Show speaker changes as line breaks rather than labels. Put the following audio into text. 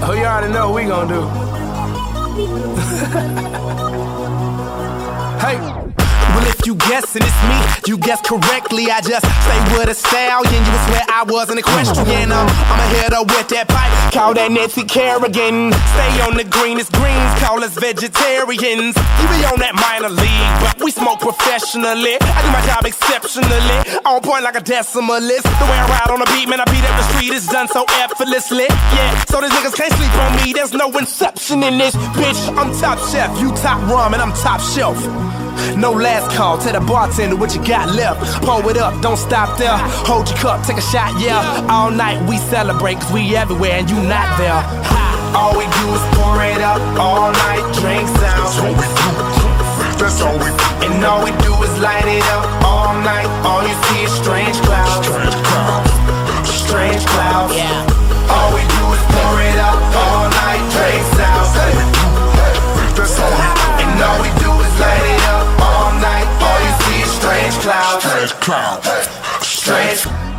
Oh, you already know what we gonna do. Hey. Well, if you guessing it's me, you guessed correctly. I just stay with a stallion. You would swear I was an equestrian. I'ma hit her with that pipe, call that Nancy Kerrigan. Stay on the greenest greens, call us vegetarians. You be on that minor league, but we smoke professionally. I do my job exceptionally, on point like a decimalist. The way I ride on the beat, man, I beat up the street, it's done so effortlessly. Yeah, so these niggas can't sleep on me, there's no inception in this bitch. I'm top chef, you top ramen, I'm top shelf. No last call, tell the bartender what you got left. Pour it up, don't stop there. Hold your cup, take a shot, yeah. All night we celebrate, cause we everywhere and you not there. All we do is pour it up, all night drinks out.
That's all we do, that's all we do.
And all we do is light it up, all night. All you see is strange clouds.
Strange clouds.
Strange clouds, yeah. All we do is pour it up, all night drinks out.
That's all we do.
And all we do is light it up all night. All you see is strange clouds.
Strange clouds.
Strange.